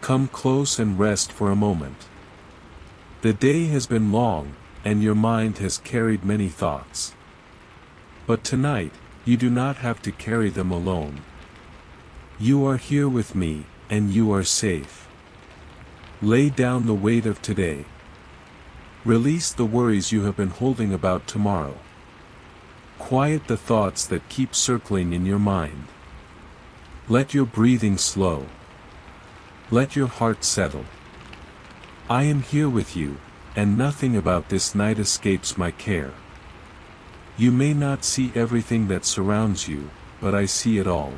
Come close and rest for a moment. The day has been long, and your mind has carried many thoughts. But tonight, you do not have to carry them alone. You are here with me, and you are safe. Lay down the weight of today. Release the worries you have been holding about tomorrow. Quiet the thoughts that keep circling in your mind. Let your breathing slow. Let your heart settle. I am here with you, and nothing about this night escapes my care. You may not see everything that surrounds you, but I see it all.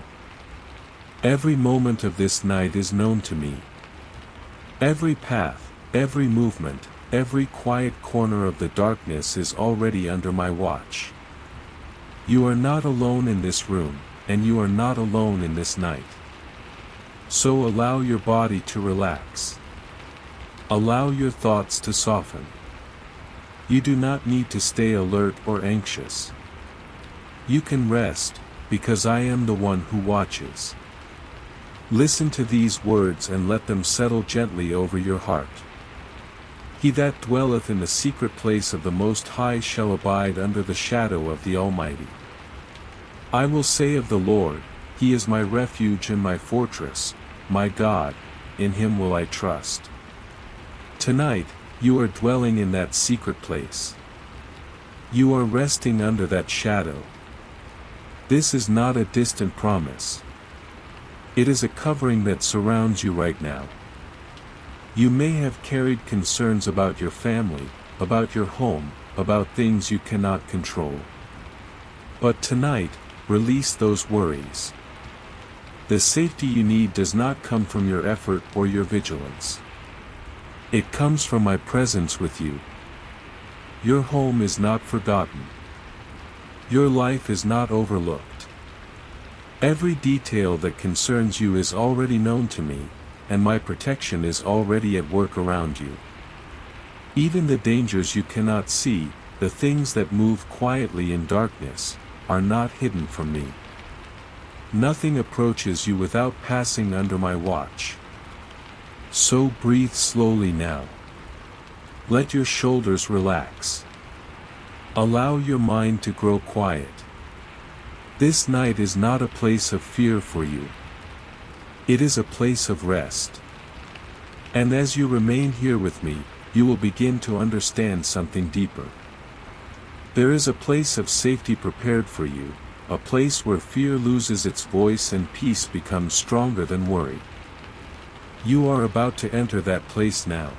Every moment of this night is known to me. Every path, every movement, every quiet corner of the darkness is already under my watch. You are not alone in this room, and you are not alone in this night. So allow your body to relax. Allow your thoughts to soften. You do not need to stay alert or anxious. You can rest, because I am the one who watches. Listen to these words and let them settle gently over your heart. He that dwelleth in the secret place of the Most High shall abide under the shadow of the Almighty. I will say of the Lord, He is my refuge and my fortress, my God, in Him will I trust. Tonight, you are dwelling in that secret place. You are resting under that shadow. This is not a distant promise. It is a covering that surrounds you right now. You may have carried concerns about your family, about your home, about things you cannot control. But tonight, release those worries. The safety you need does not come from your effort or your vigilance. It comes from my presence with you. Your home is not forgotten. Your life is not overlooked. Every detail that concerns you is already known to me, and my protection is already at work around you. Even the dangers you cannot see, the things that move quietly in darkness, are not hidden from me. Nothing approaches you without passing under my watch. So breathe slowly now. Let your shoulders relax. Allow your mind to grow quiet. This night is not a place of fear for you. It is a place of rest. And as you remain here with me, you will begin to understand something deeper. There is a place of safety prepared for you, a place where fear loses its voice and peace becomes stronger than worry. You are about to enter that place now.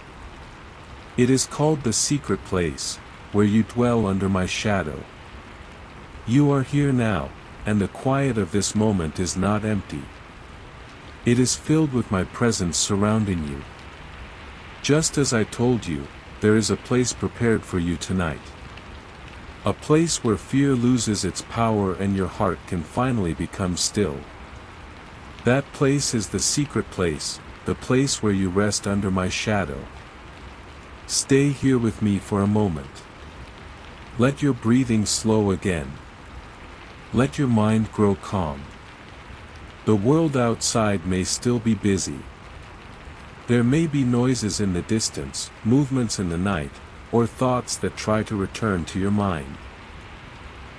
It is called the secret place, where you dwell under my shadow. You are here now, and the quiet of this moment is not empty. It is filled with my presence surrounding you. Just as I told you, there is a place prepared for you tonight. A place where fear loses its power and your heart can finally become still. That place is the secret place, the place where you rest under my shadow. Stay here with me for a moment. Let your breathing slow again. Let your mind grow calm. The world outside may still be busy. There may be noises in the distance, movements in the night, or thoughts that try to return to your mind.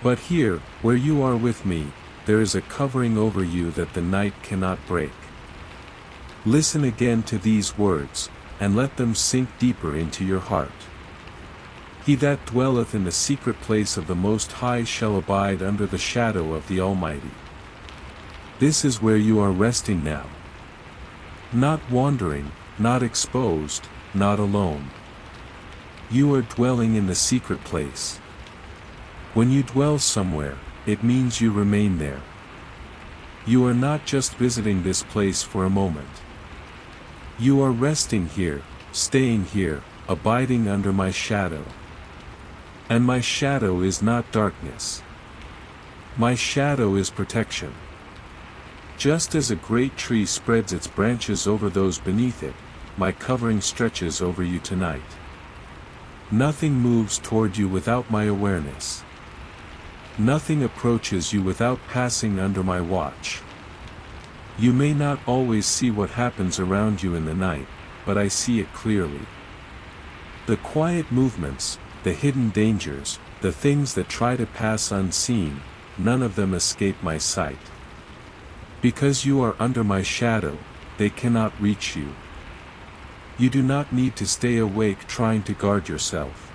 But here, where you are with me, there is a covering over you that the night cannot break. Listen again to these words, and let them sink deeper into your heart. He that dwelleth in the secret place of the Most High shall abide under the shadow of the Almighty. This is where you are resting now. Not wandering, not exposed, not alone. You are dwelling in the secret place. When you dwell somewhere, it means you remain there. You are not just visiting this place for a moment. You are resting here, staying here, abiding under my shadow. And my shadow is not darkness. My shadow is protection. Just as a great tree spreads its branches over those beneath it, my covering stretches over you tonight. Nothing moves toward you without my awareness. Nothing approaches you without passing under my watch. You may not always see what happens around you in the night, but I see it clearly. The quiet movements, the hidden dangers, the things that try to pass unseen, none of them escape my sight. Because you are under my shadow, they cannot reach you. You do not need to stay awake trying to guard yourself.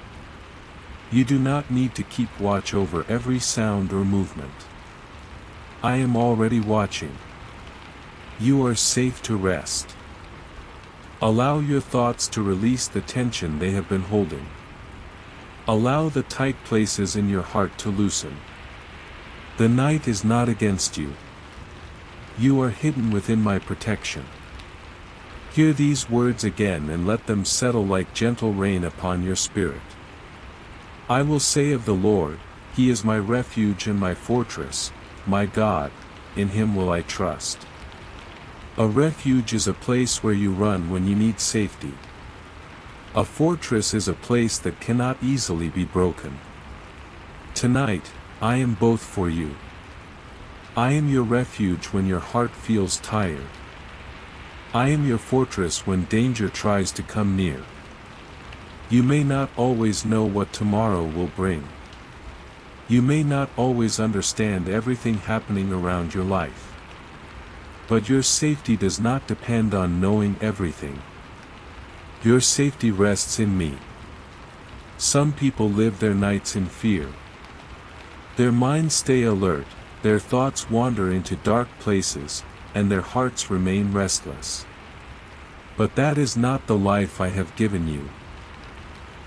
You do not need to keep watch over every sound or movement. I am already watching. You are safe to rest. Allow your thoughts to release the tension they have been holding. Allow the tight places in your heart to loosen. The night is not against you. You are hidden within my protection. Hear these words again and let them settle like gentle rain upon your spirit. I will say of the Lord, He is my refuge and my fortress, my God, in Him will I trust. A refuge is a place where you run when you need safety. A fortress is a place that cannot easily be broken. Tonight, I am both for you. I am your refuge when your heart feels tired. I am your fortress when danger tries to come near. You may not always know what tomorrow will bring. You may not always understand everything happening around your life. But your safety does not depend on knowing everything. Your safety rests in me. Some people live their nights in fear. Their minds stay alert, their thoughts wander into dark places, and their hearts remain restless. But that is not the life I have given you.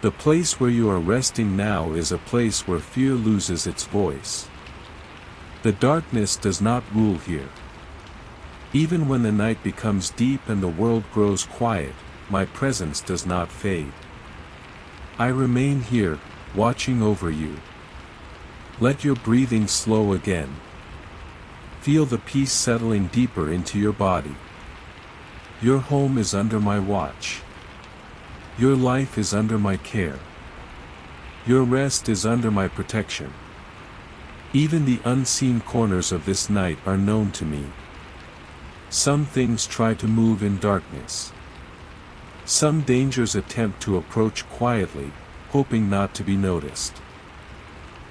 The place where you are resting now is a place where fear loses its voice. The darkness does not rule here. Even when the night becomes deep and the world grows quiet, my presence does not fade. I remain here, watching over you. Let your breathing slow again. Feel the peace settling deeper into your body. Your home is under my watch. Your life is under my care. Your rest is under my protection. Even the unseen corners of this night are known to me. Some things try to move in darkness. Some dangers attempt to approach quietly, hoping not to be noticed.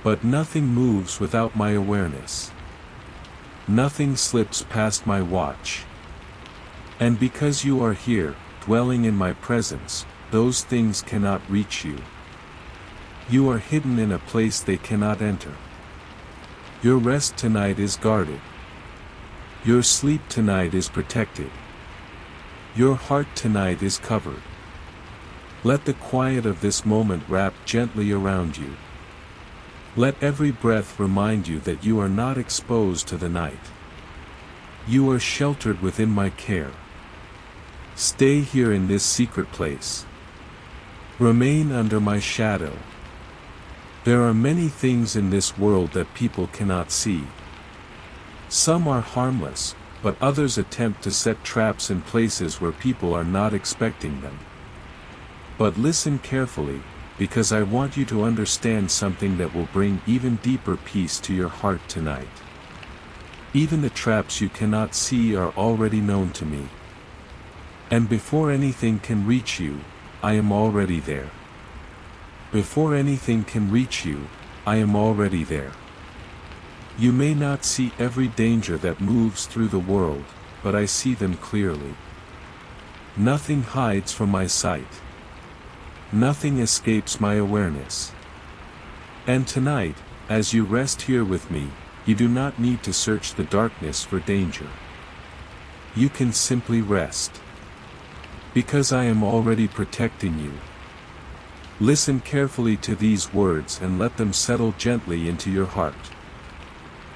But nothing moves without my awareness. Nothing slips past my watch. And because you are here, dwelling in my presence, those things cannot reach you. You are hidden in a place they cannot enter. Your rest tonight is guarded. Your sleep tonight is protected. Your heart tonight is covered. Let the quiet of this moment wrap gently around you. Let every breath remind you that you are not exposed to the night. You are sheltered within my care. Stay here in this secret place. Remain under my shadow. There are many things in this world that people cannot see. Some are harmless, but others attempt to set traps in places where people are not expecting them. But listen carefully, because I want you to understand something that will bring even deeper peace to your heart tonight. Even the traps you cannot see are already known to me. And before anything can reach you, I am already there. Before anything can reach you, I am already there. You may not see every danger that moves through the world, but I see them clearly. Nothing hides from my sight. Nothing escapes my awareness. And tonight, as you rest here with me, you do not need to search the darkness for danger. You can simply rest. Because I am already protecting you. Listen carefully to these words and let them settle gently into your heart.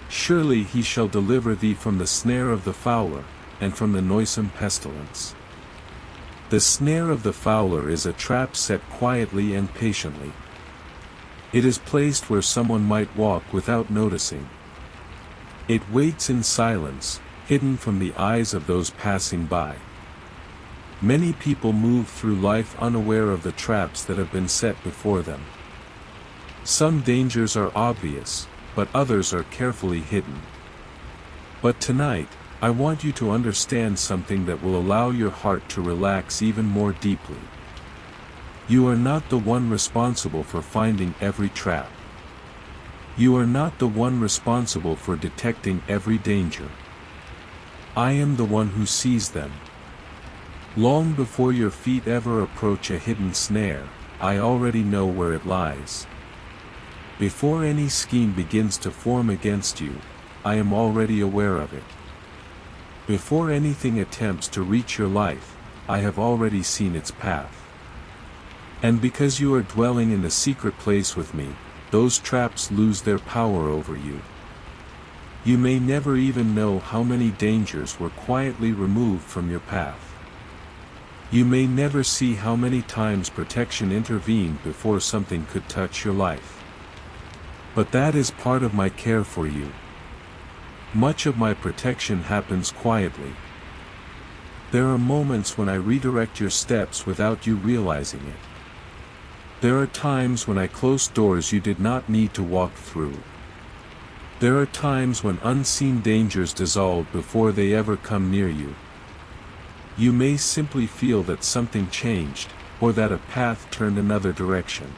Surely he shall deliver thee from the snare of the fowler, and from the noisome pestilence. The snare of the fowler is a trap set quietly and patiently. It is placed where someone might walk without noticing. It waits in silence, hidden from the eyes of those passing by. Many people move through life unaware of the traps that have been set before them. Some dangers are obvious, but others are carefully hidden. But tonight, I want you to understand something that will allow your heart to relax even more deeply. You are not the one responsible for finding every trap. You are not the one responsible for detecting every danger. I am the one who sees them. Long before your feet ever approach a hidden snare, I already know where it lies. Before any scheme begins to form against you, I am already aware of it. Before anything attempts to reach your life, I have already seen its path. And because you are dwelling in the secret place with me, those traps lose their power over you. You may never even know how many dangers were quietly removed from your path. You may never see how many times protection intervened before something could touch your life. But that is part of my care for you. Much of my protection happens quietly. There are moments when I redirect your steps without you realizing it. There are times when I close doors you did not need to walk through. There are times when unseen dangers dissolve before they ever come near you. You may simply feel that something changed, or that a path turned another direction.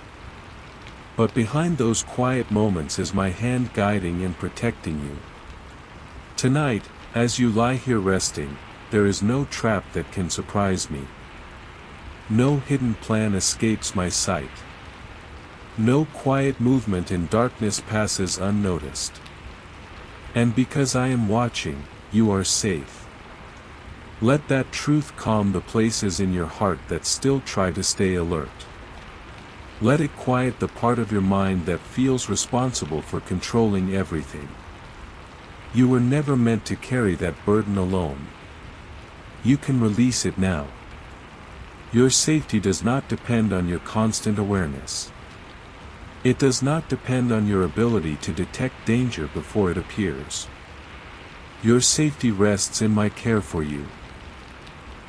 But behind those quiet moments is my hand guiding and protecting you. Tonight, as you lie here resting, there is no trap that can surprise me. No hidden plan escapes my sight. No quiet movement in darkness passes unnoticed. And because I am watching, you are safe. Let that truth calm the places in your heart that still try to stay alert. Let it quiet the part of your mind that feels responsible for controlling everything. You were never meant to carry that burden alone. You can release it now. Your safety does not depend on your constant awareness. It does not depend on your ability to detect danger before it appears. Your safety rests in my care for you.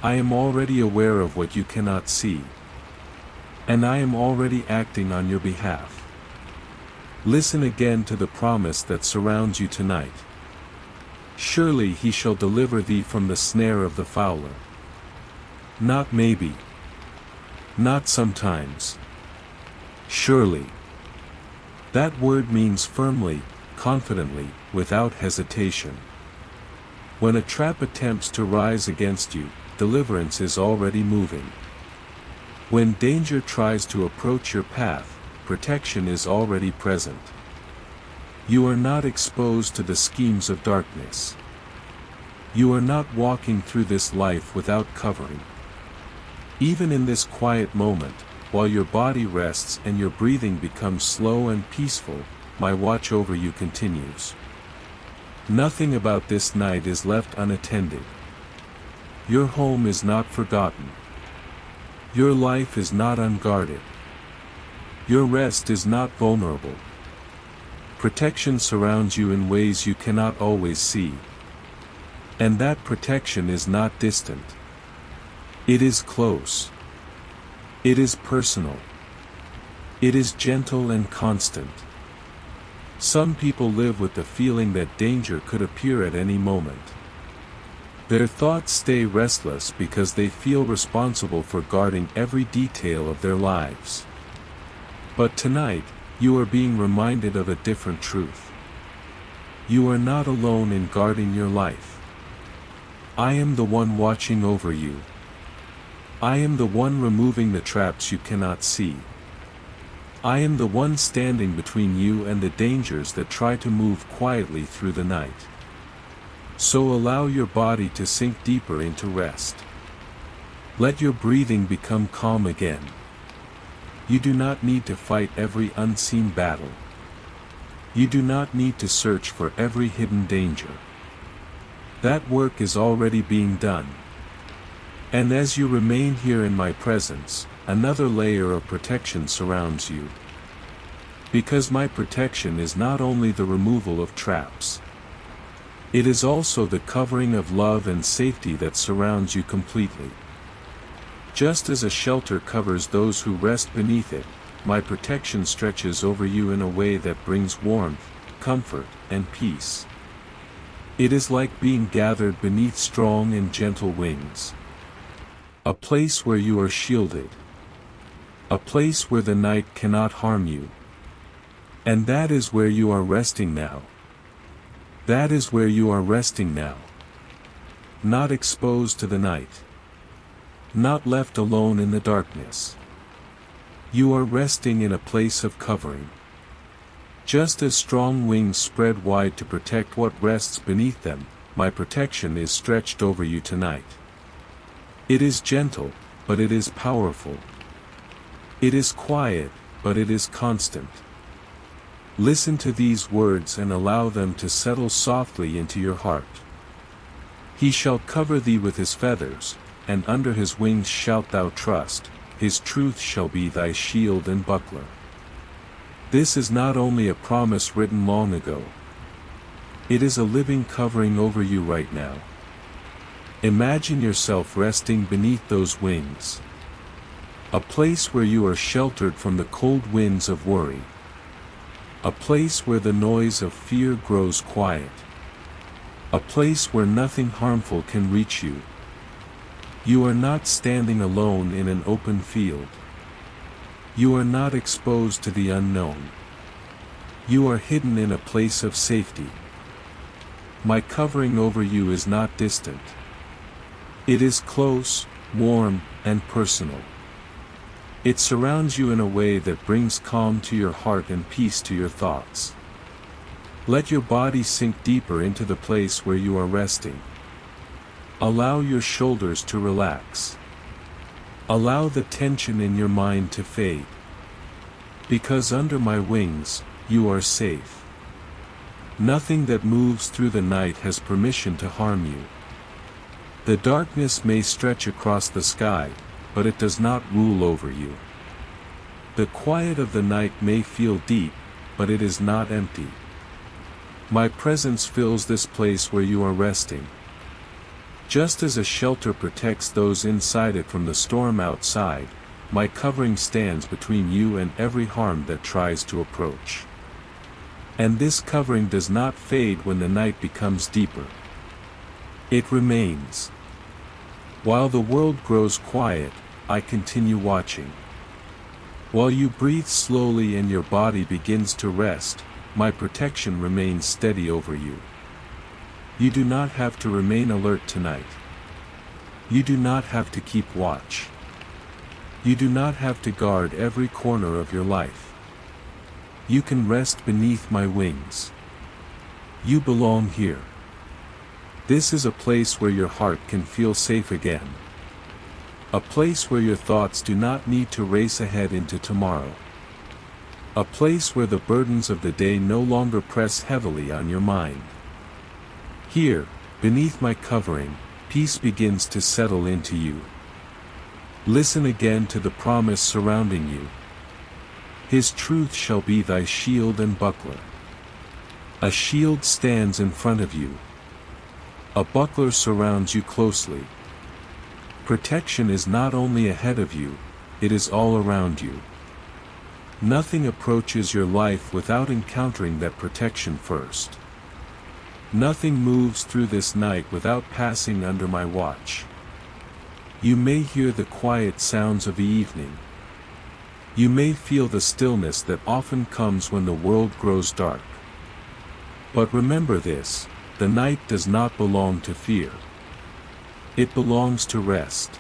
I am already aware of what you cannot see. And I am already acting on your behalf. Listen again to the promise that surrounds you tonight. Surely he shall deliver thee from the snare of the fowler. Not maybe. Not sometimes. Surely. That word means firmly, confidently, without hesitation. When a trap attempts to rise against you, deliverance is already moving. When danger tries to approach your path, protection is already present. You are not exposed to the schemes of darkness. You are not walking through this life without covering. Even in this quiet moment, while your body rests and your breathing becomes slow and peaceful, my watch over you continues. Nothing about this night is left unattended. Your home is not forgotten. Your life is not unguarded. Your rest is not vulnerable. Protection surrounds you in ways you cannot always see. And that protection is not distant. It is close. It is personal. It is gentle and constant. Some people live with the feeling that danger could appear at any moment. Their thoughts stay restless because they feel responsible for guarding every detail of their lives. But tonight, you are being reminded of a different truth. You are not alone in guarding your life. I am the one watching over you. I am the one removing the traps you cannot see. I am the one standing between you and the dangers that try to move quietly through the night. So allow your body to sink deeper into rest. Let your breathing become calm again. You do not need to fight every unseen battle. You do not need to search for every hidden danger. That work is already being done. And as you remain here in my presence, another layer of protection surrounds you. Because my protection is not only the removal of traps. It is also the covering of love and safety that surrounds you completely. Just as a shelter covers those who rest beneath it, my protection stretches over you in a way that brings warmth, comfort, and peace. It is like being gathered beneath strong and gentle wings. A place where you are shielded. A place where the night cannot harm you. And that is where you are resting now. That is where you are resting now. Not exposed to the night. Not left alone in the darkness. You are resting in a place of covering. Just as strong wings spread wide to protect what rests beneath them, my protection is stretched over you tonight. It is gentle, but it is powerful. It is quiet, but it is constant. Listen to these words and allow them to settle softly into your heart. He shall cover thee with his feathers, and under his wings shalt thou trust, his truth shall be thy shield and buckler. This is not only a promise written long ago. It is a living covering over you right now. Imagine yourself resting beneath those wings. A place where you are sheltered from the cold winds of worry. A place where the noise of fear grows quiet. A place where nothing harmful can reach you. You are not standing alone in an open field. You are not exposed to the unknown. You are hidden in a place of safety. My covering over you is not distant. It is close, warm, and personal. It surrounds you in a way that brings calm to your heart and peace to your thoughts. Let your body sink deeper into the place where you are resting. Allow your shoulders to relax. Allow the tension in your mind to fade. Because under my wings, you are safe. Nothing that moves through the night has permission to harm you. The darkness may stretch across the sky, but it does not rule over you. The quiet of the night may feel deep, but it is not empty. My presence fills this place where you are resting. Just as a shelter protects those inside it from the storm outside, my covering stands between you and every harm that tries to approach. And this covering does not fade when the night becomes deeper. It remains. While the world grows quiet, I continue watching. While you breathe slowly and your body begins to rest, my protection remains steady over you. You do not have to remain alert tonight. You do not have to keep watch. You do not have to guard every corner of your life. You can rest beneath my wings. You belong here. This is a place where your heart can feel safe again. A place where your thoughts do not need to race ahead into tomorrow. A place where the burdens of the day no longer press heavily on your mind. Here, beneath my covering, peace begins to settle into you. Listen again to the promise surrounding you. His truth shall be thy shield and buckler. A shield stands in front of you. A buckler surrounds you closely. Protection is not only ahead of you, it is all around you. Nothing approaches your life without encountering that protection first. Nothing moves through this night without passing under my watch. You may hear the quiet sounds of the evening. You may feel the stillness that often comes when the world grows dark. But remember this, the night does not belong to fear. It belongs to rest.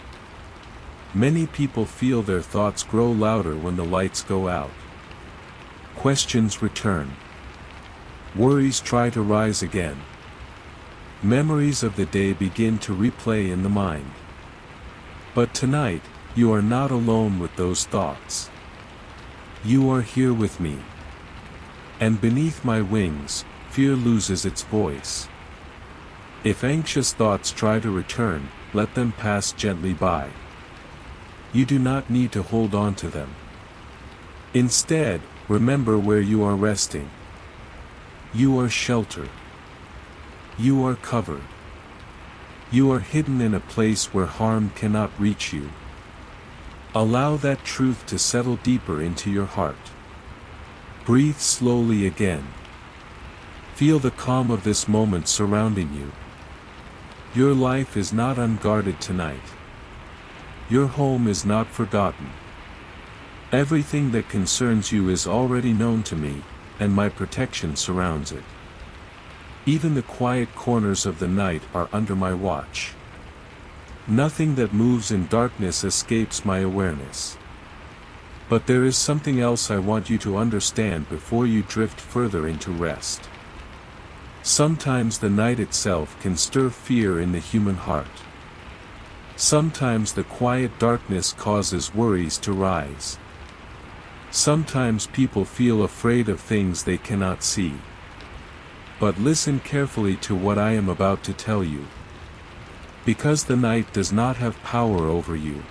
Many people feel their thoughts grow louder when the lights go out. Questions return. Worries try to rise again. Memories of the day begin to replay in the mind. But tonight, you are not alone with those thoughts. You are here with me. And beneath my wings, fear loses its voice. If anxious thoughts try to return, let them pass gently by. You do not need to hold on to them. Instead, remember where you are resting. You are sheltered. You are covered. You are hidden in a place where harm cannot reach you. Allow that truth to settle deeper into your heart. Breathe slowly again. Feel the calm of this moment surrounding you. Your life is not unguarded tonight. Your home is not forgotten. Everything that concerns you is already known to me, and my protection surrounds it. Even the quiet corners of the night are under my watch. Nothing that moves in darkness escapes my awareness. But there is something else I want you to understand before you drift further into rest. Sometimes the night itself can stir fear in the human heart. Sometimes the quiet darkness causes worries to rise. Sometimes people feel afraid of things they cannot see. But listen carefully to what I am about to tell you. Because the night does not have power over you.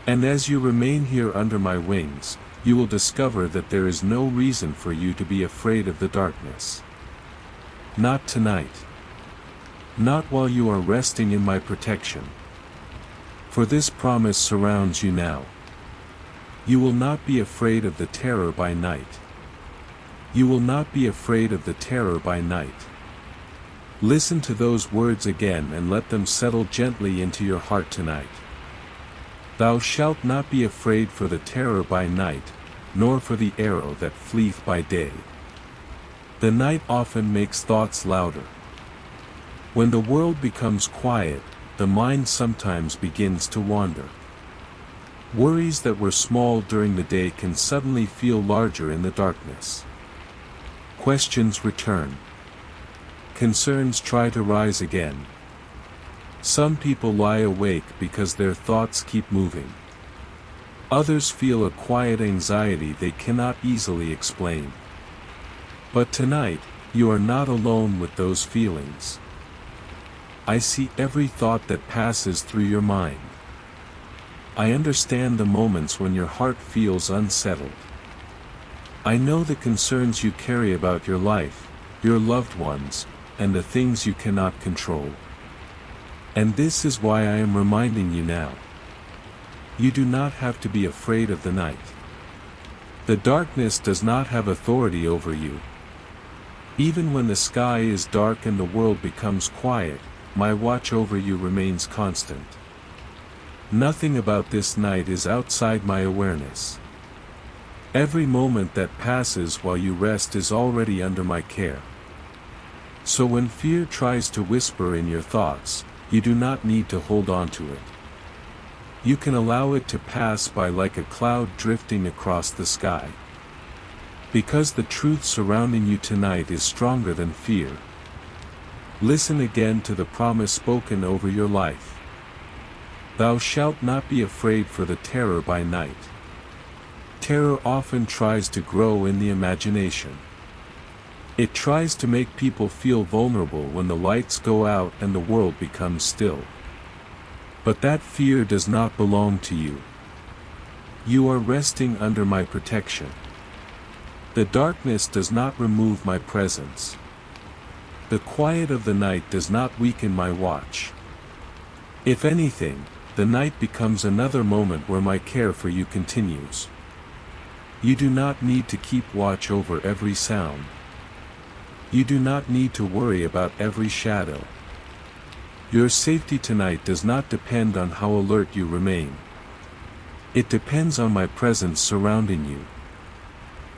And as you remain here under my wings, you will discover that there is no reason for you to be afraid of the darkness. Not tonight. Not while you are resting in my protection. For this promise surrounds you now. You will not be afraid of the terror by night. You will not be afraid of the terror by night. Listen to those words again and let them settle gently into your heart tonight. Thou shalt not be afraid for the terror by night, nor for the arrow that fleeth by day. The night often makes thoughts louder. When the world becomes quiet, the mind sometimes begins to wander. Worries that were small during the day can suddenly feel larger in the darkness. Questions return. Concerns try to rise again. Some people lie awake because their thoughts keep moving. Others feel a quiet anxiety they cannot easily explain. But tonight, you are not alone with those feelings. I see every thought that passes through your mind. I understand the moments when your heart feels unsettled. I know the concerns you carry about your life, your loved ones, and the things you cannot control. And this is why I am reminding you now. You do not have to be afraid of the night. The darkness does not have authority over you. Even when the sky is dark and the world becomes quiet, my watch over you remains constant. Nothing about this night is outside my awareness. Every moment that passes while you rest is already under my care. So when fear tries to whisper in your thoughts, you do not need to hold on to it. You can allow it to pass by like a cloud drifting across the sky. Because the truth surrounding you tonight is stronger than fear. Listen again to the promise spoken over your life. Thou shalt not be afraid for the terror by night. Terror often tries to grow in the imagination. It tries to make people feel vulnerable when the lights go out and the world becomes still. But that fear does not belong to you. You are resting under my protection. The darkness does not remove my presence. The quiet of the night does not weaken my watch. If anything, the night becomes another moment where my care for you continues. You do not need to keep watch over every sound. You do not need to worry about every shadow. Your safety tonight does not depend on how alert you remain. It depends on my presence surrounding you.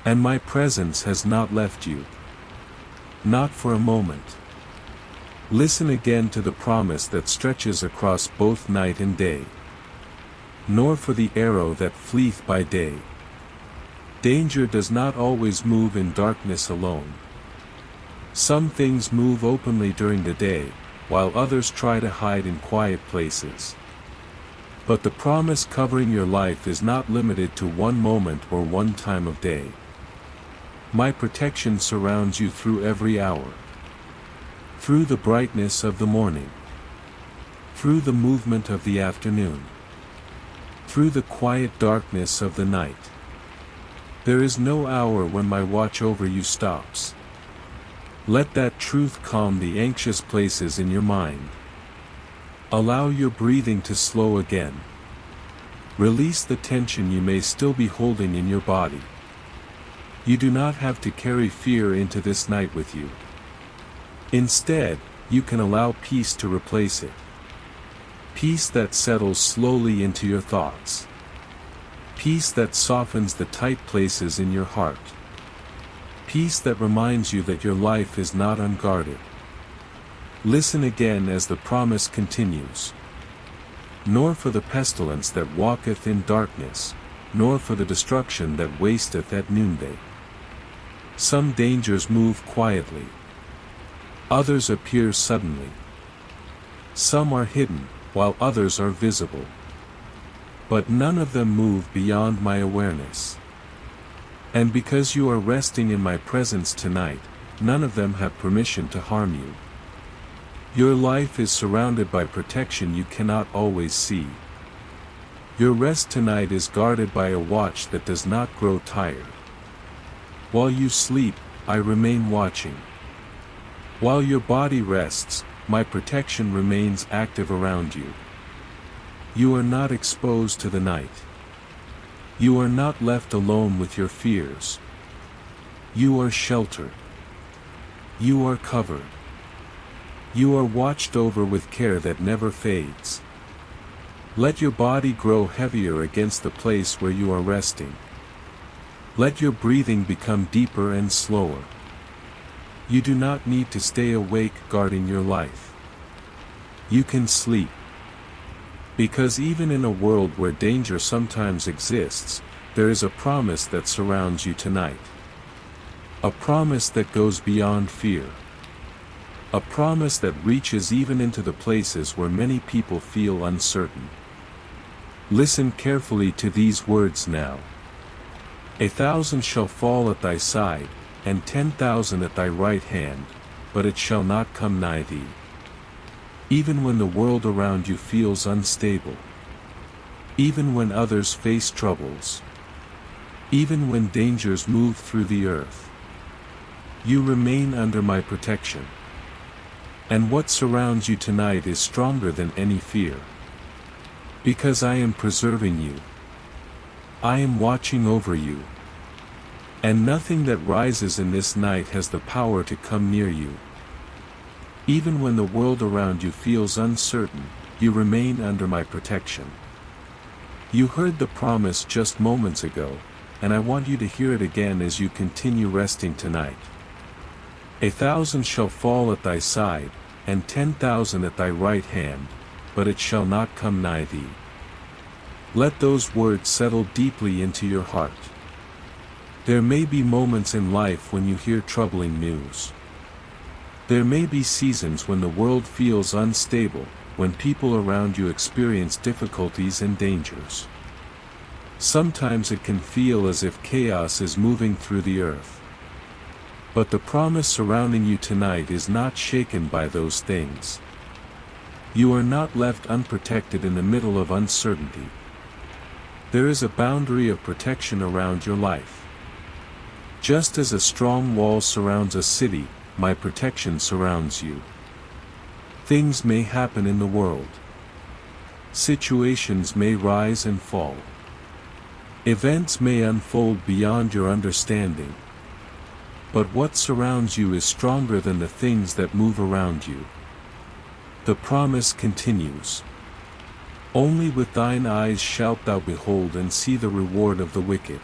And my presence has not left you. Not for a moment. Listen again to the promise that stretches across both night and day. Nor for the arrow that fleeth by day. Danger does not always move in darkness alone. Some things move openly during the day, while others try to hide in quiet places. But the promise covering your life is not limited to one moment or one time of day. My protection surrounds you through every hour. Through the brightness of the morning. Through the movement of the afternoon. Through the quiet darkness of the night. There is no hour when my watch over you stops. Let that truth calm the anxious places in your mind. Allow your breathing to slow again. Release the tension you may still be holding in your body. You do not have to carry fear into this night with you. Instead, you can allow peace to replace it. Peace that settles slowly into your thoughts. Peace that softens the tight places in your heart. Peace that reminds you that your life is not unguarded. Listen again as the promise continues. Nor for the pestilence that walketh in darkness, nor for the destruction that wasteth at noonday. Some dangers move quietly. Others appear suddenly. Some are hidden, while others are visible. But none of them move beyond my awareness. And because you are resting in my presence tonight, none of them have permission to harm you. Your life is surrounded by protection you cannot always see. Your rest tonight is guarded by a watch that does not grow tired. While you sleep, I remain watching. While your body rests, my protection remains active around you. You are not exposed to the night. You are not left alone with your fears. You are sheltered. You are covered. You are watched over with care that never fades. Let your body grow heavier against the place where you are resting. Let your breathing become deeper and slower. You do not need to stay awake guarding your life. You can sleep. Because even in a world where danger sometimes exists, there is a promise that surrounds you tonight. A promise that goes beyond fear. A promise that reaches even into the places where many people feel uncertain. Listen carefully to these words now. 1,000 shall fall at thy side, and 10,000 at thy right hand, but it shall not come nigh thee. Even when the world around you feels unstable. Even when others face troubles. Even when dangers move through the earth. You remain under my protection. And what surrounds you tonight is stronger than any fear. Because I am preserving you. I am watching over you. And nothing that rises in this night has the power to come near you. Even when the world around you feels uncertain, you remain under my protection. You heard the promise just moments ago, and I want you to hear it again as you continue resting tonight. 1,000 shall fall at thy side, and 10,000 at thy right hand, but it shall not come nigh thee. Let those words settle deeply into your heart. There may be moments in life when you hear troubling news. There may be seasons when the world feels unstable, when people around you experience difficulties and dangers. Sometimes it can feel as if chaos is moving through the earth. But the promise surrounding you tonight is not shaken by those things. You are not left unprotected in the middle of uncertainty. There is a boundary of protection around your life. Just as a strong wall surrounds a city, my protection surrounds you. Things may happen in the world. Situations may rise and fall. Events may unfold beyond your understanding. But what surrounds you is stronger than the things that move around you. The promise continues. Only with thine eyes shalt thou behold and see the reward of the wicked.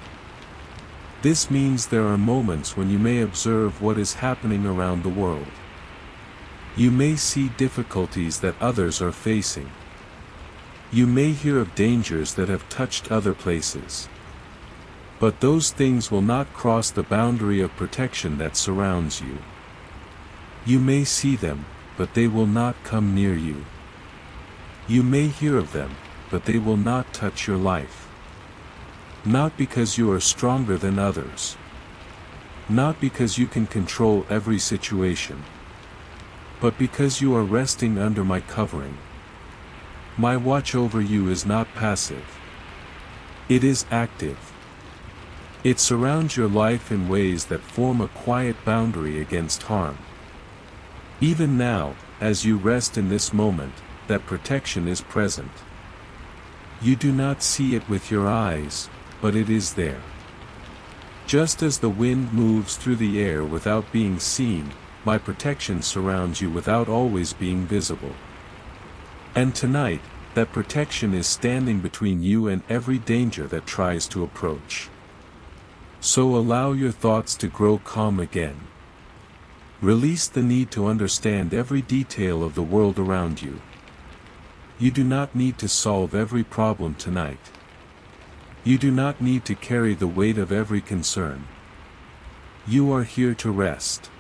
This means there are moments when you may observe what is happening around the world. You may see difficulties that others are facing. You may hear of dangers that have touched other places. But those things will not cross the boundary of protection that surrounds you. You may see them, but they will not come near you. You may hear of them, but they will not touch your life. Not because you are stronger than others. Not because you can control every situation. But because you are resting under my covering. My watch over you is not passive. It is active. It surrounds your life in ways that form a quiet boundary against harm. Even now, as you rest in this moment, that protection is present. You do not see it with your eyes, but it is there. Just as the wind moves through the air without being seen, my protection surrounds you without always being visible. And tonight, that protection is standing between you and every danger that tries to approach. So allow your thoughts to grow calm again. Release the need to understand every detail of the world around you. You do not need to solve every problem tonight. You do not need to carry the weight of every concern. You are here to rest.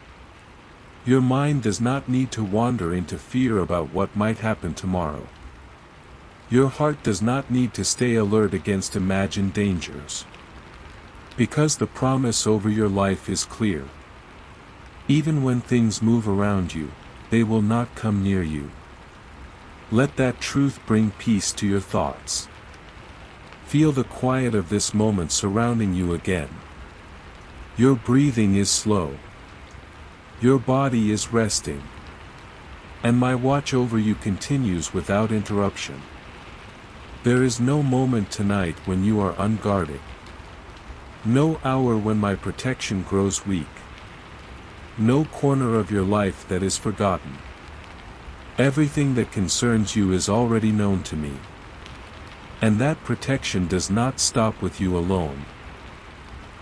Your mind does not need to wander into fear about what might happen tomorrow. Your heart does not need to stay alert against imagined dangers. Because the promise over your life is clear. Even when things move around you, they will not come near you. Let that truth bring peace to your thoughts. Feel the quiet of this moment surrounding you again. Your breathing is slow. Your body is resting. And my watch over you continues without interruption. There is no moment tonight when you are unguarded. No hour when my protection grows weak. No corner of your life that is forgotten. Everything that concerns you is already known to me. And that protection does not stop with you alone.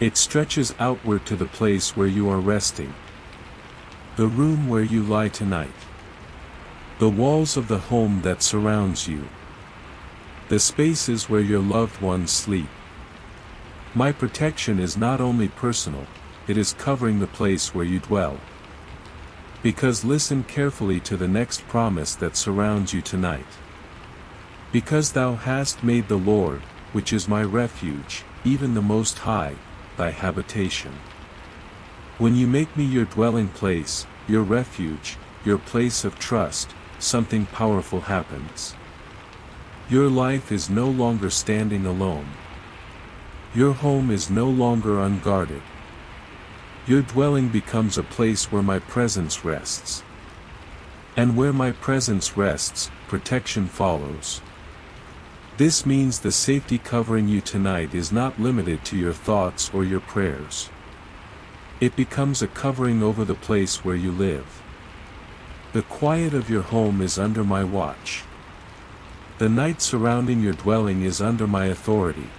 It stretches outward to the place where you are resting. The room where you lie tonight. The walls of the home that surrounds you. The spaces where your loved ones sleep. My protection is not only personal, it is covering the place where you dwell. Because listen carefully to the next promise that surrounds you tonight. Because thou hast made the Lord, which is my refuge, even the Most High, thy habitation. When you make me your dwelling place, your refuge, your place of trust, something powerful happens. Your life is no longer standing alone. Your home is no longer unguarded. Your dwelling becomes a place where my presence rests. And where my presence rests, protection follows. This means the safety covering you tonight is not limited to your thoughts or your prayers. It becomes a covering over the place where you live. The quiet of your home is under my watch. The night surrounding your dwelling is under my authority.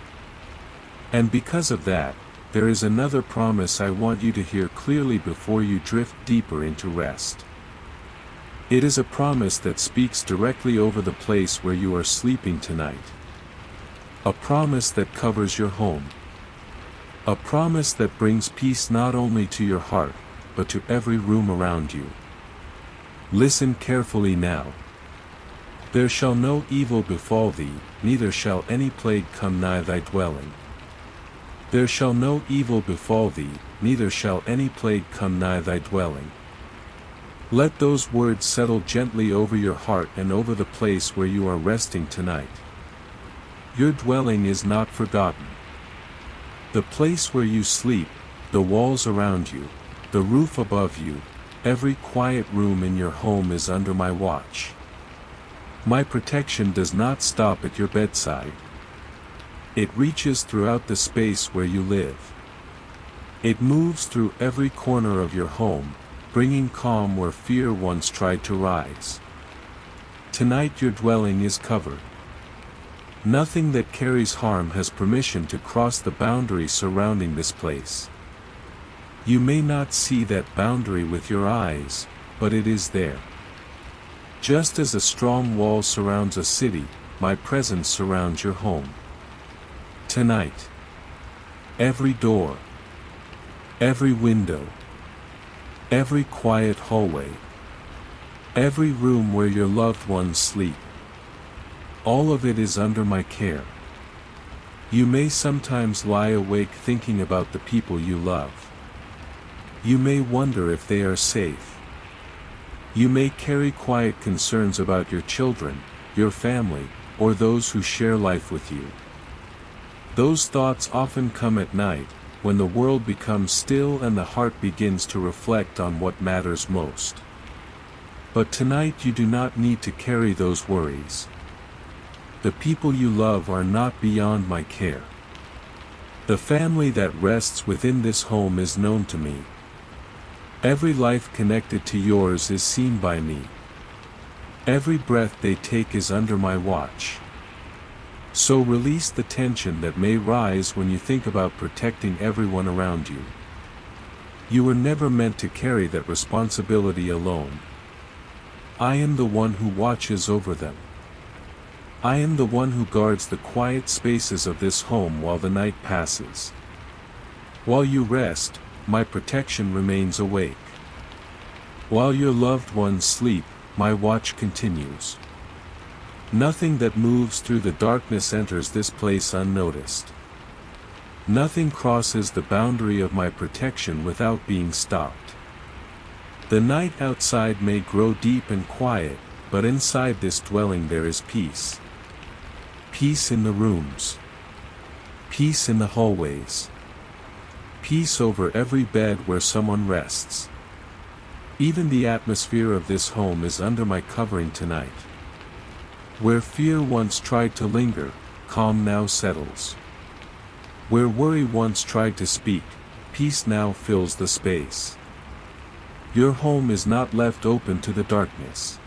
And because of that, there is another promise I want you to hear clearly before you drift deeper into rest. It is a promise that speaks directly over the place where you are sleeping tonight. A promise that covers your home. A promise that brings peace not only to your heart, but to every room around you. Listen carefully now. There shall no evil befall thee, neither shall any plague come nigh thy dwelling. There shall no evil befall thee, neither shall any plague come nigh thy dwelling. Let those words settle gently over your heart and over the place where you are resting tonight. Your dwelling is not forgotten. The place where you sleep, the walls around you, the roof above you, every quiet room in your home is under my watch. My protection does not stop at your bedside. It reaches throughout the space where you live. It moves through every corner of your home, bringing calm where fear once tried to rise. Tonight your dwelling is covered. Nothing that carries harm has permission to cross the boundary surrounding this place. You may not see that boundary with your eyes, but it is there. Just as a strong wall surrounds a city, my presence surrounds your home. Tonight, every door, every window, every quiet hallway, every room where your loved ones sleep, all of it is under my care. You may sometimes lie awake thinking about the people you love. You may wonder if they are safe. You may carry quiet concerns about your children, your family, or those who share life with you. Those thoughts often come at night, when the world becomes still and the heart begins to reflect on what matters most. But tonight you do not need to carry those worries. The people you love are not beyond my care. The family that rests within this home is known to me. Every life connected to yours is seen by me. Every breath they take is under my watch. So release the tension that may rise when you think about protecting everyone around you. You were never meant to carry that responsibility alone. I am the one who watches over them. I am the one who guards the quiet spaces of this home while the night passes. While you rest, my protection remains awake. While your loved ones sleep, my watch continues. Nothing that moves through the darkness enters this place unnoticed. Nothing crosses the boundary of my protection without being stopped. The night outside may grow deep and quiet, but inside this dwelling there is peace. Peace in the rooms. Peace in the hallways. Peace over every bed where someone rests. Even the atmosphere of this home is under my covering tonight. Where fear once tried to linger, calm now settles. Where worry once tried to speak, peace now fills the space. Your home is not left open to the darkness.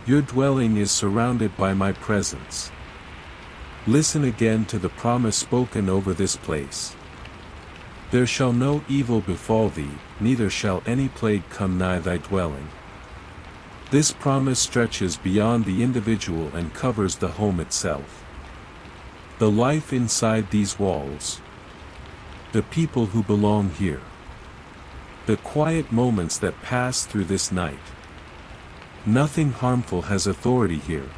Your dwelling is surrounded by my presence. Listen again to the promise spoken over this place. There shall no evil befall thee, neither shall any plague come nigh thy dwelling. This promise stretches beyond the individual and covers the home itself. The life inside these walls. The people who belong here. The quiet moments that pass through this night. Nothing harmful has authority here.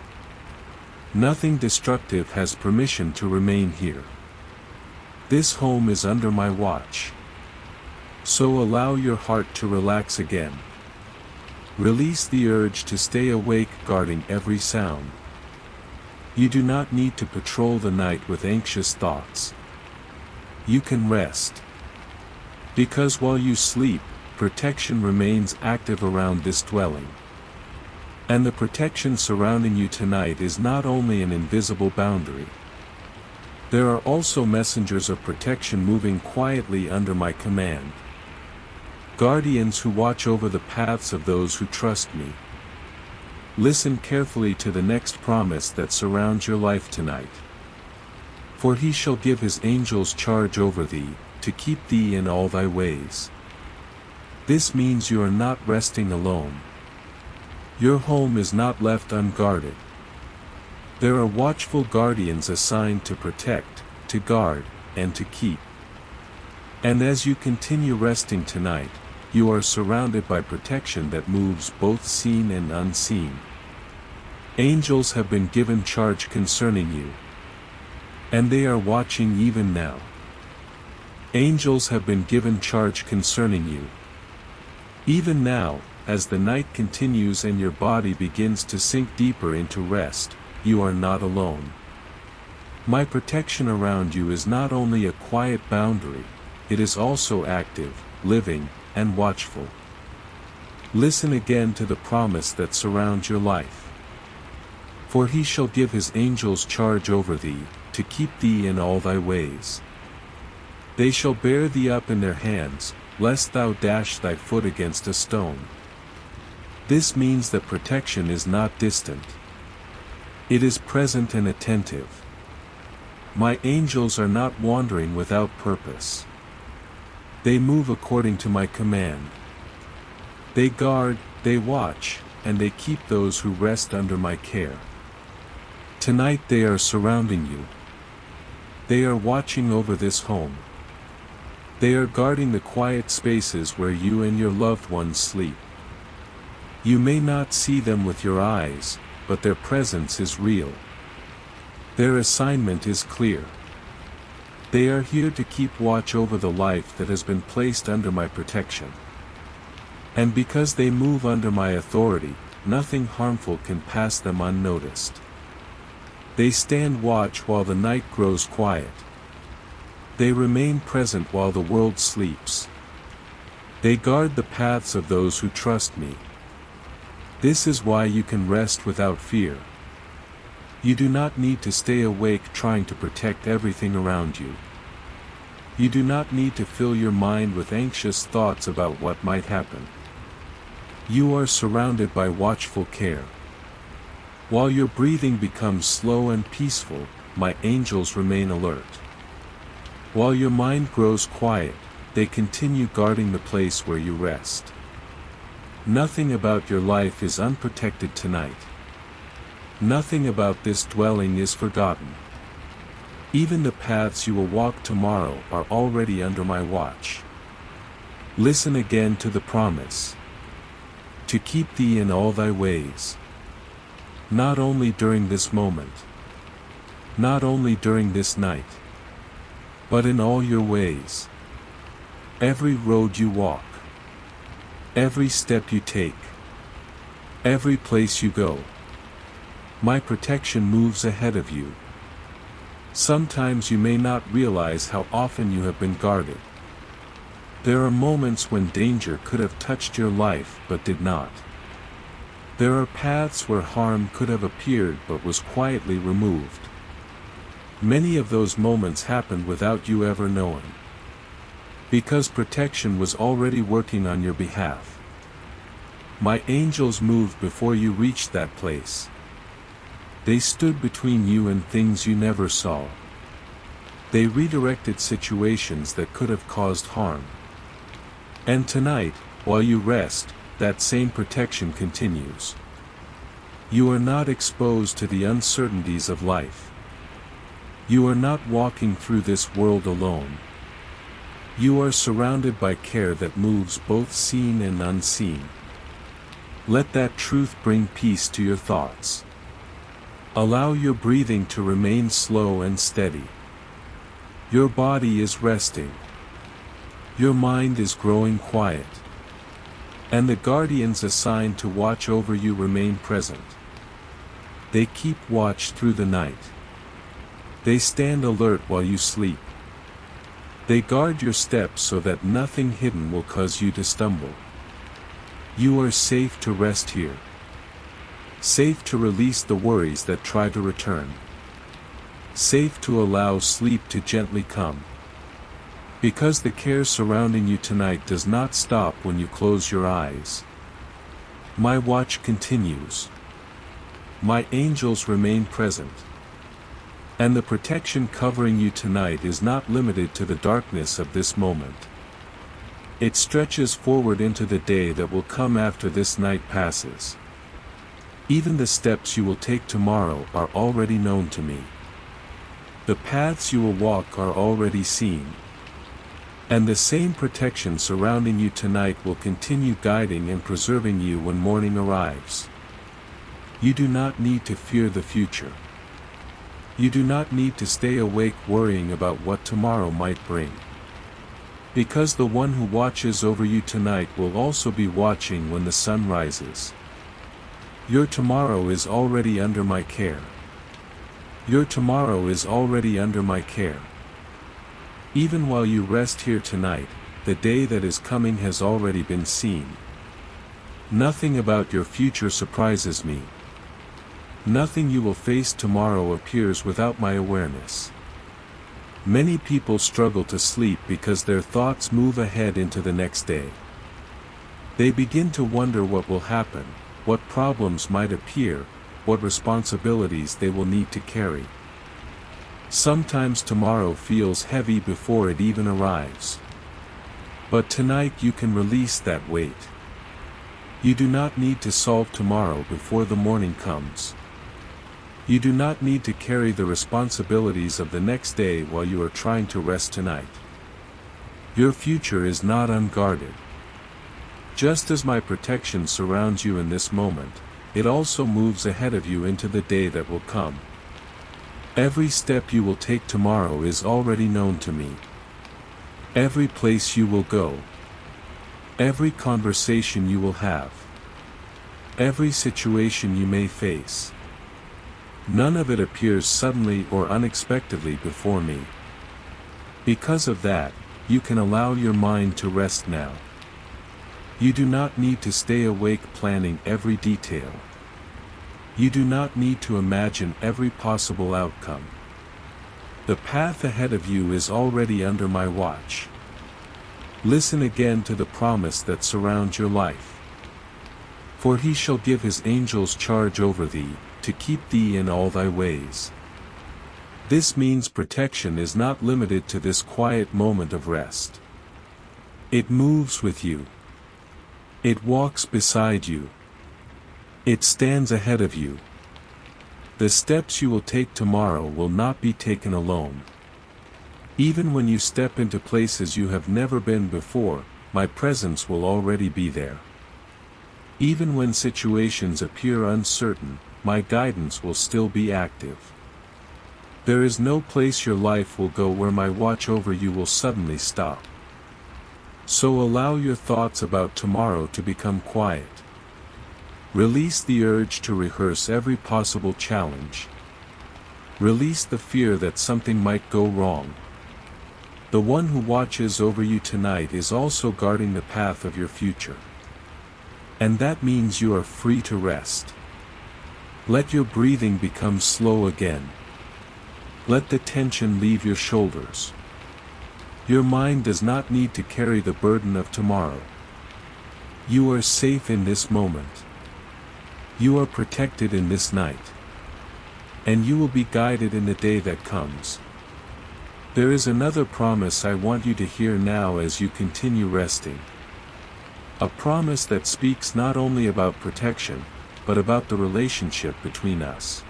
Nothing destructive has permission to remain here. This home is under my watch. So allow your heart to relax again. Release the urge to stay awake, guarding every sound. You do not need to patrol the night with anxious thoughts. You can rest. Because while you sleep, protection remains active around this dwelling. And the protection surrounding you tonight is not only an invisible boundary. There are also messengers of protection moving quietly under my command. Guardians who watch over the paths of those who trust me. Listen carefully to the next promise that surrounds your life tonight. For he shall give his angels charge over thee, to keep thee in all thy ways. This means you are not resting alone. Your home is not left unguarded. There are watchful guardians assigned to protect, to guard, and to keep. And as you continue resting tonight, you are surrounded by protection that moves both seen and unseen. Angels have been given charge concerning you. And they are watching even now. Angels have been given charge concerning you. Even now, as the night continues and your body begins to sink deeper into rest, you are not alone. My protection around you is not only a quiet boundary, it is also active, living, and watchful. Listen again to the promise that surrounds your life. For he shall give his angels charge over thee, to keep thee in all thy ways. They shall bear thee up in their hands, lest thou dash thy foot against a stone. This means that protection is not distant. It is present and attentive. My angels are not wandering without purpose. They move according to my command. They guard, they watch, and they keep those who rest under my care. Tonight they are surrounding you. They are watching over this home. They are guarding the quiet spaces where you and your loved ones sleep. You may not see them with your eyes, but their presence is real. Their assignment is clear. They are here to keep watch over the life that has been placed under my protection. And because they move under my authority, nothing harmful can pass them unnoticed. They stand watch while the night grows quiet. They remain present while the world sleeps. They guard the paths of those who trust me. This is why you can rest without fear. You do not need to stay awake trying to protect everything around you. You do not need to fill your mind with anxious thoughts about what might happen. You are surrounded by watchful care. While your breathing becomes slow and peaceful, my angels remain alert. While your mind grows quiet, they continue guarding the place where you rest. Nothing about your life is unprotected tonight. Nothing about this dwelling is forgotten. Even the paths you will walk tomorrow are already under my watch. Listen again to the promise. To keep thee in all thy ways. Not only during this moment. Not only during this night. But in all your ways. Every road you walk. Every step you take. Every place you go. My protection moves ahead of you. Sometimes you may not realize how often you have been guarded. There are moments when danger could have touched your life but did not. There are paths where harm could have appeared but was quietly removed. Many of those moments happened without you ever knowing. Because protection was already working on your behalf. My angels moved before you reached that place. They stood between you and things you never saw. They redirected situations that could have caused harm. And tonight, while you rest, that same protection continues. You are not exposed to the uncertainties of life. You are not walking through this world alone. You are surrounded by care that moves both seen and unseen. Let that truth bring peace to your thoughts. Allow your breathing to remain slow and steady. Your body is resting. Your mind is growing quiet. And the guardians assigned to watch over you remain present. They keep watch through the night. They stand alert while you sleep. They guard your steps so that nothing hidden will cause you to stumble. You are safe to rest here. Safe to release the worries that try to return. Safe to allow sleep to gently come. Because the care surrounding you tonight does not stop when you close your eyes. My watch continues. My angels remain present. And the protection covering you tonight is not limited to the darkness of this moment. It stretches forward into the day that will come after this night passes. Even the steps you will take tomorrow are already known to me. The paths you will walk are already seen. And the same protection surrounding you tonight will continue guiding and preserving you when morning arrives. You do not need to fear the future. You do not need to stay awake worrying about what tomorrow might bring. Because the one who watches over you tonight will also be watching when the sun rises. Your tomorrow is already under my care. Your tomorrow is already under my care. Even while you rest here tonight, the day that is coming has already been seen. Nothing about your future surprises me. Nothing you will face tomorrow appears without my awareness. Many people struggle to sleep because their thoughts move ahead into the next day. They begin to wonder what will happen, what problems might appear, what responsibilities they will need to carry. Sometimes tomorrow feels heavy before it even arrives. But tonight you can release that weight. You do not need to solve tomorrow before the morning comes. You do not need to carry the responsibilities of the next day while you are trying to rest tonight. Your future is not unguarded. Just as my protection surrounds you in this moment, it also moves ahead of you into the day that will come. Every step you will take tomorrow is already known to me. Every place you will go. Every conversation you will have. Every situation you may face. None of it appears suddenly or unexpectedly before me. Because of that, you can allow your mind to rest now. You do not need to stay awake planning every detail. You do not need to imagine every possible outcome. The path ahead of you is already under my watch. Listen again to the promise that surrounds your life. For he shall give his angels charge over thee, to keep thee in all thy ways. This means protection is not limited to this quiet moment of rest. It moves with you. It walks beside you. It stands ahead of you. The steps you will take tomorrow will not be taken alone. Even when you step into places you have never been before, my presence will already be there. Even when situations appear uncertain, my guidance will still be active. There is no place your life will go where my watch over you will suddenly stop. So allow your thoughts about tomorrow to become quiet. Release the urge to rehearse every possible challenge. Release the fear that something might go wrong. The one who watches over you tonight is also guarding the path of your future. And that means you are free to rest. Let your breathing become slow again. Let the tension leave your shoulders. Your mind does not need to carry the burden of tomorrow. You are safe in this moment. You are protected in this night. And you will be guided in the day that comes. There is another promise I want you to hear now as you continue resting. A promise that speaks not only about protection, but about the relationship between us.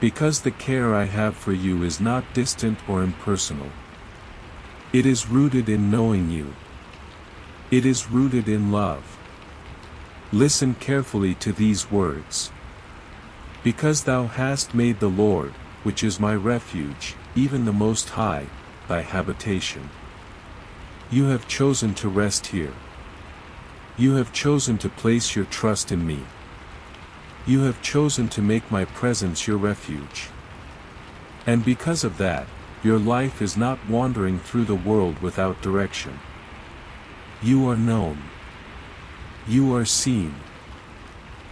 Because the care I have for you is not distant or impersonal. It is rooted in knowing you. It is rooted in love. Listen carefully to these words. Because thou hast made the Lord, which is my refuge, even the Most High, thy habitation. You have chosen to rest here. You have chosen to place your trust in me. You have chosen to make my presence your refuge. And because of that, your life is not wandering through the world without direction. You are known. You are seen.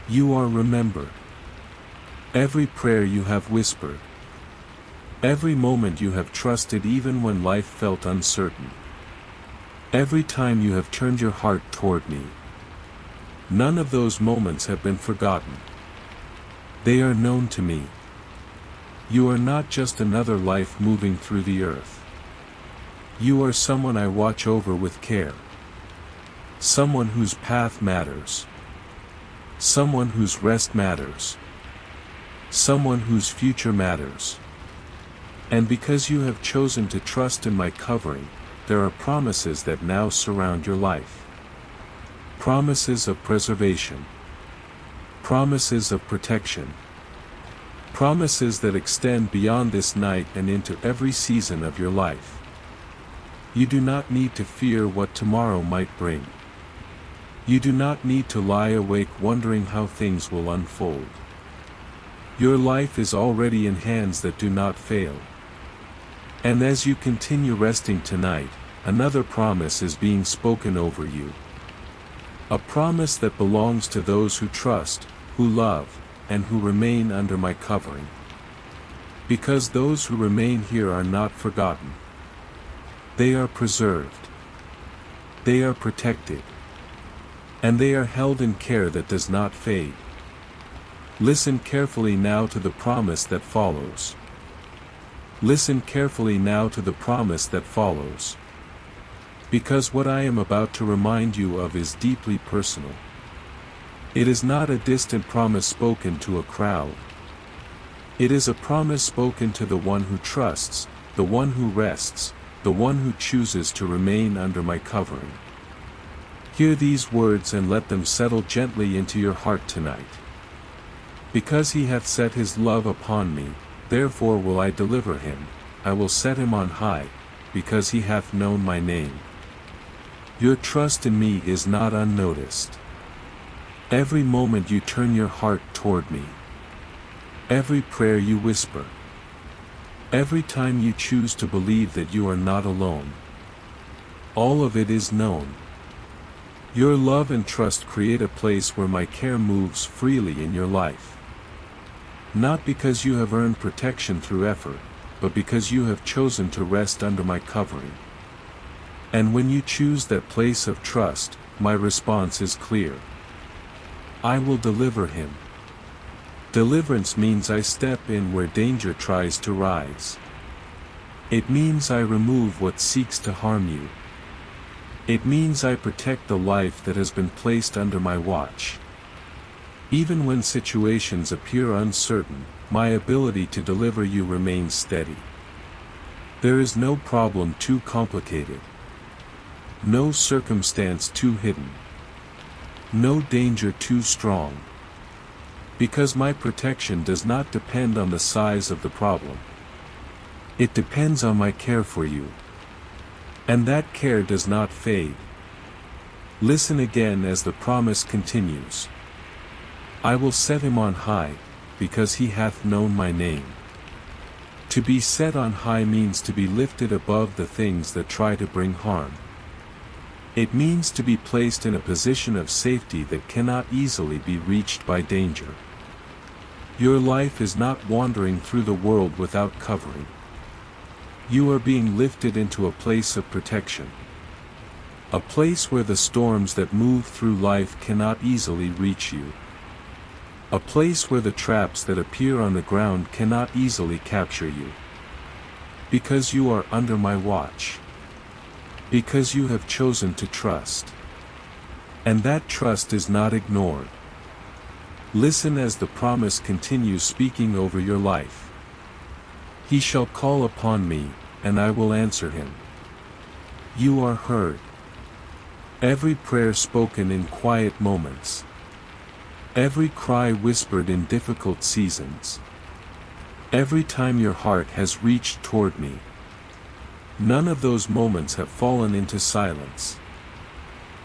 You are remembered. Every prayer you have whispered. Every moment you have trusted even when life felt uncertain. Every time you have turned your heart toward me. None of those moments have been forgotten. They are known to me. You are not just another life moving through the earth. You are someone I watch over with care. Someone whose path matters. Someone whose rest matters. Someone whose future matters. And because you have chosen to trust in my covering, there are promises that now surround your life. Promises of preservation. Promises of protection. Promises that extend beyond this night and into every season of your life. You do not need to fear what tomorrow might bring. You do not need to lie awake wondering how things will unfold. Your life is already in hands that do not fail. And as you continue resting tonight, another promise is being spoken over you. A promise that belongs to those who trust, who love, and who remain under my covering. Because those who remain here are not forgotten. They are preserved. They are protected. And they are held in care that does not fade. Listen carefully now to the promise that follows. Listen carefully now to the promise that follows. Because what I am about to remind you of is deeply personal. It is not a distant promise spoken to a crowd. It is a promise spoken to the one who trusts, the one who rests, the one who chooses to remain under my covering. Hear these words and let them settle gently into your heart tonight. Because he hath set his love upon me, therefore will I deliver him, I will set him on high, because he hath known my name. Your trust in me is not unnoticed. Every moment you turn your heart toward me. Every prayer you whisper. Every time you choose to believe that you are not alone. All of it is known. Your love and trust create a place where my care moves freely in your life. Not because you have earned protection through effort, but because you have chosen to rest under my covering. And when you choose that place of trust, my response is clear. I will deliver him. Deliverance means I step in where danger tries to rise. It means I remove what seeks to harm you. It means I protect the life that has been placed under my watch. Even when situations appear uncertain, my ability to deliver you remains steady. There is no problem too complicated. No circumstance too hidden. No danger too strong. Because my protection does not depend on the size of the problem. It depends on my care for you. And that care does not fade. Listen again as the promise continues. I will set him on high, because he hath known my name. To be set on high means to be lifted above the things that try to bring harm. It means to be placed in a position of safety that cannot easily be reached by danger. Your life is not wandering through the world without covering. You are being lifted into a place of protection. A place where the storms that move through life cannot easily reach you. A place where the traps that appear on the ground cannot easily capture you. Because you are under my watch. Because you have chosen to trust. And that trust is not ignored. Listen as the promise continues speaking over your life. He shall call upon me, and I will answer him. You are heard. Every prayer spoken in quiet moments. Every cry whispered in difficult seasons. Every time your heart has reached toward me. None of those moments have fallen into silence.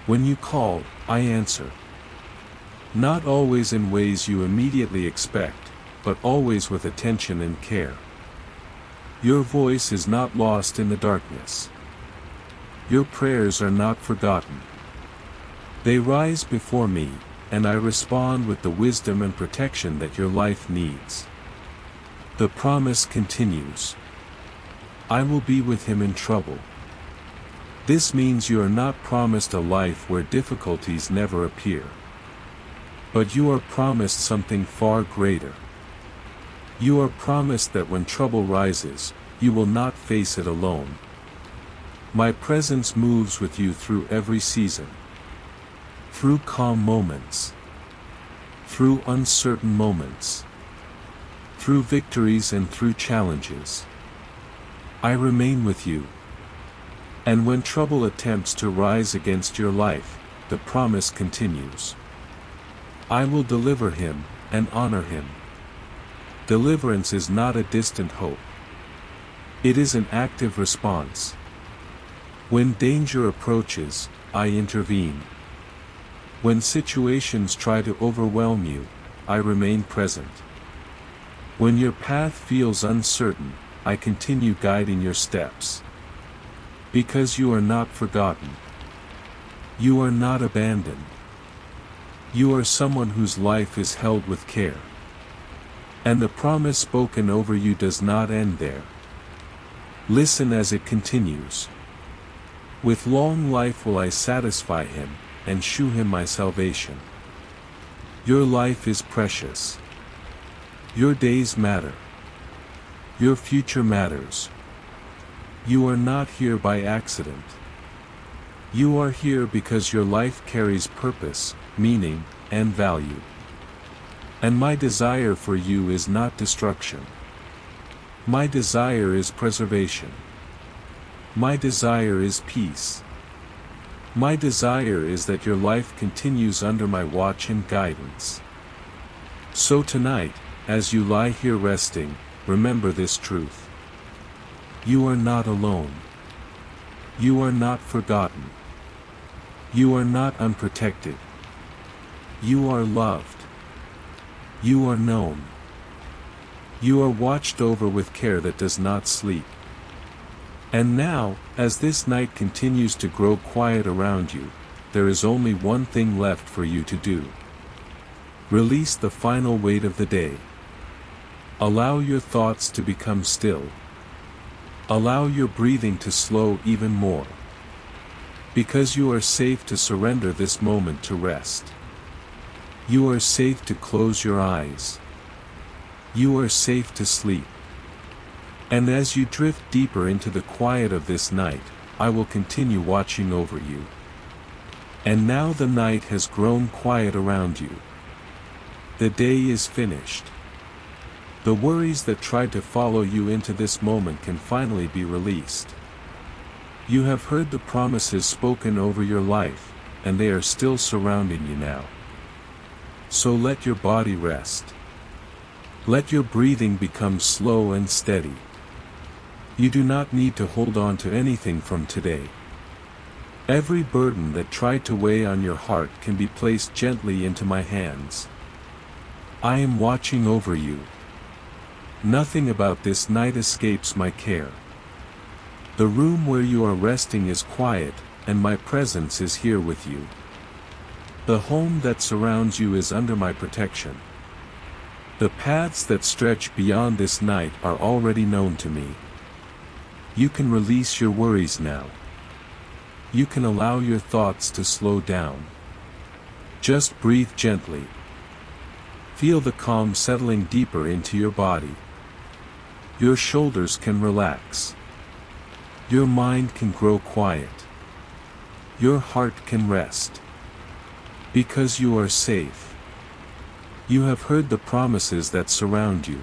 When you call, I answer. Not always in ways you immediately expect, but always with attention and care. Your voice is not lost in the darkness. Your prayers are not forgotten. They rise before me, and I respond with the wisdom and protection that your life needs. The promise continues. I will be with him in trouble. This means you are not promised a life where difficulties never appear. But you are promised something far greater. You are promised that when trouble rises, you will not face it alone. My presence moves with you through every season. Through calm moments. Through uncertain moments. Through victories and through challenges. I remain with you. And when trouble attempts to rise against your life, the promise continues. I will deliver him, and honor him. Deliverance is not a distant hope. It is an active response. When danger approaches, I intervene. When situations try to overwhelm you, I remain present. When your path feels uncertain, I continue guiding your steps. Because you are not forgotten. You are not abandoned. You are someone whose life is held with care. And the promise spoken over you does not end there. Listen as it continues. With long life will I satisfy him, and shew him my salvation. Your life is precious. Your days matter. Your future matters. You are not here by accident. You are here because your life carries purpose, meaning, and value. And my desire for you is not destruction. My desire is preservation. My desire is peace. My desire is that your life continues under my watch and guidance. So tonight, as you lie here resting, remember this truth. You are not alone. You are not forgotten. You are not unprotected. You are loved. You are known. You are watched over with care that does not sleep. And now, as this night continues to grow quiet around you, there is only one thing left for you to do. Release the final weight of the day. Allow your thoughts to become still. Allow your breathing to slow even more. Because you are safe to surrender this moment to rest. You are safe to close your eyes. You are safe to sleep. And as you drift deeper into the quiet of this night, I will continue watching over you. And now the night has grown quiet around you. The day is finished. The worries that tried to follow you into this moment can finally be released. You have heard the promises spoken over your life, and they are still surrounding you now. So let your body rest. Let your breathing become slow and steady. You do not need to hold on to anything from today. Every burden that tried to weigh on your heart can be placed gently into my hands. I am watching over you. Nothing about this night escapes my care. The room where you are resting is quiet, and my presence is here with you. The home that surrounds you is under my protection. The paths that stretch beyond this night are already known to me. You can release your worries now. You can allow your thoughts to slow down. Just breathe gently. Feel the calm settling deeper into your body. Your shoulders can relax. Your mind can grow quiet. Your heart can rest. Because you are safe. You have heard the promises that surround you.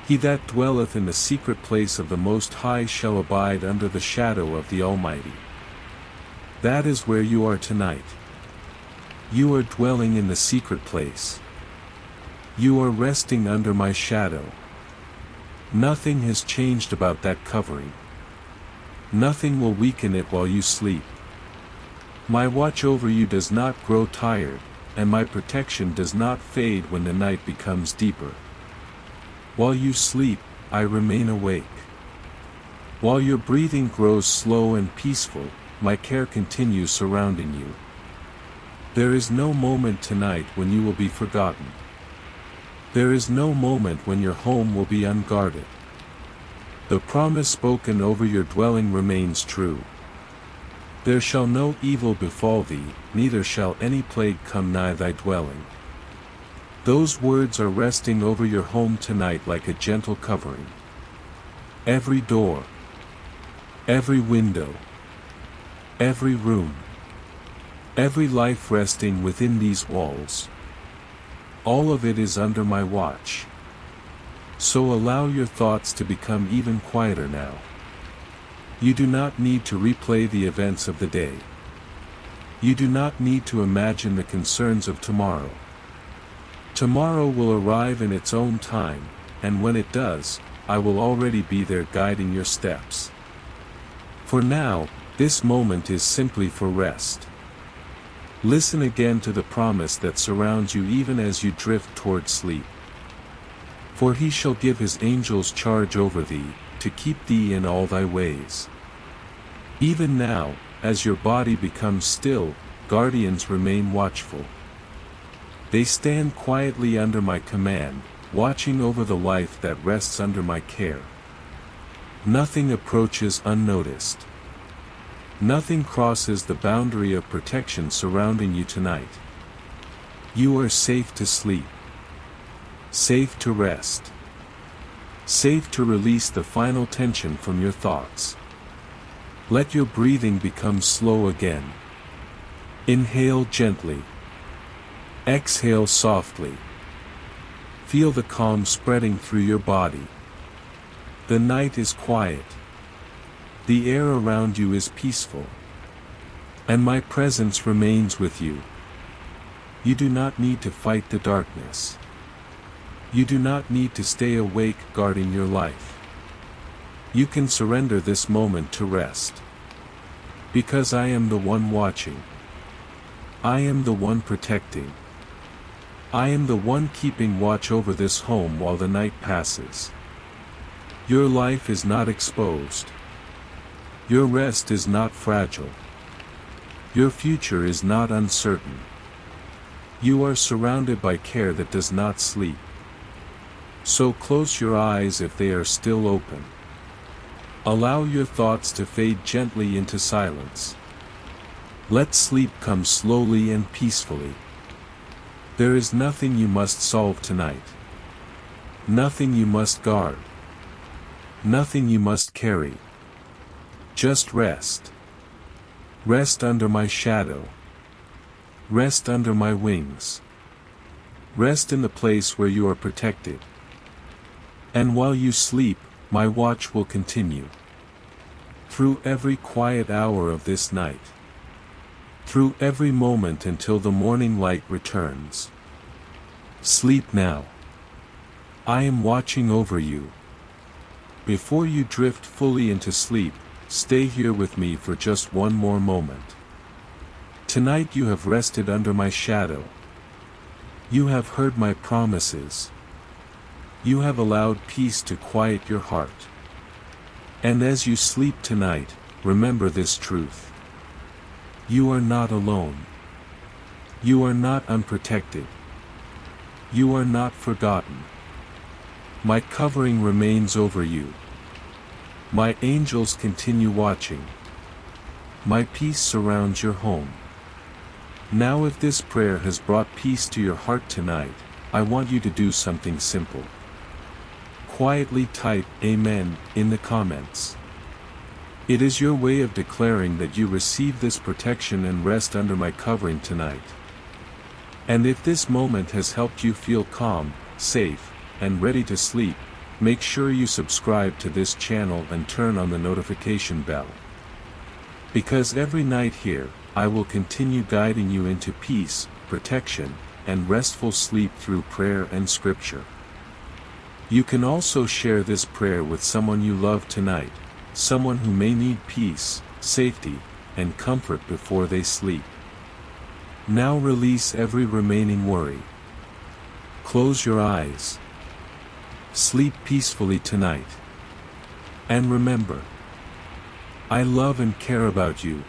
He that dwelleth in the secret place of the Most High shall abide under the shadow of the Almighty. That is where you are tonight. You are dwelling in the secret place. You are resting under my shadow. Nothing has changed about that covering. Nothing will weaken it while you sleep. My watch over you does not grow tired, and my protection does not fade when the night becomes deeper. While you sleep, I remain awake. While your breathing grows slow and peaceful, my care continues surrounding you. There is no moment tonight when you will be forgotten. There is no moment when your home will be unguarded. The promise spoken over your dwelling remains true. There shall no evil befall thee, neither shall any plague come nigh thy dwelling. Those words are resting over your home tonight like a gentle covering. Every door, every window, every room, every life resting within these walls. All of it is under my watch. So allow your thoughts to become even quieter now. You do not need to replay the events of the day. You do not need to imagine the concerns of tomorrow. Tomorrow will arrive in its own time, and when it does, I will already be there guiding your steps. For now, this moment is simply for rest. Listen again to the promise that surrounds you even as you drift toward sleep. For he shall give his angels charge over thee, to keep thee in all thy ways. Even now, as your body becomes still, guardians remain watchful. They stand quietly under my command, watching over the life that rests under my care. Nothing approaches unnoticed. Nothing crosses the boundary of protection surrounding you tonight. You are safe to sleep. Safe to rest. Safe to release the final tension from your thoughts. Let your breathing become slow again. Inhale gently. Exhale softly. Feel the calm spreading through your body. The night is quiet. The air around you is peaceful. And my presence remains with you. You do not need to fight the darkness. You do not need to stay awake guarding your life. You can surrender this moment to rest. Because I am the one watching. I am the one protecting. I am the one keeping watch over this home while the night passes. Your life is not exposed. Your rest is not fragile. Your future is not uncertain. You are surrounded by care that does not sleep. So close your eyes if they are still open. Allow your thoughts to fade gently into silence. Let sleep come slowly and peacefully. There is nothing you must solve tonight. Nothing you must guard. Nothing you must carry. Just rest. Rest under my shadow. Rest under my wings. Rest in the place where you are protected. And while you sleep, my watch will continue. Through every quiet hour of this night. Through every moment until the morning light returns. Sleep now. I am watching over you. Before you drift fully into sleep, stay here with me for just one more moment. Tonight you have rested under my shadow. You have heard my promises. You have allowed peace to quiet your heart. And as you sleep tonight, remember this truth. You are not alone. You are not unprotected. You are not forgotten. My covering remains over you. My angels continue watching. My peace surrounds your home. Now if this prayer has brought peace to your heart tonight, I want you to do something simple. Quietly type Amen in the comments. It is your way of declaring that you receive this protection and rest under my covering tonight. And if this moment has helped you feel calm, safe, and ready to sleep, make sure you subscribe to this channel and turn on the notification bell. Because every night here, I will continue guiding you into peace, protection, and restful sleep through prayer and scripture. You can also share this prayer with someone you love tonight, someone who may need peace, safety, and comfort before they sleep. Now release every remaining worry. Close your eyes. Sleep peacefully tonight. And remember, I love and care about you,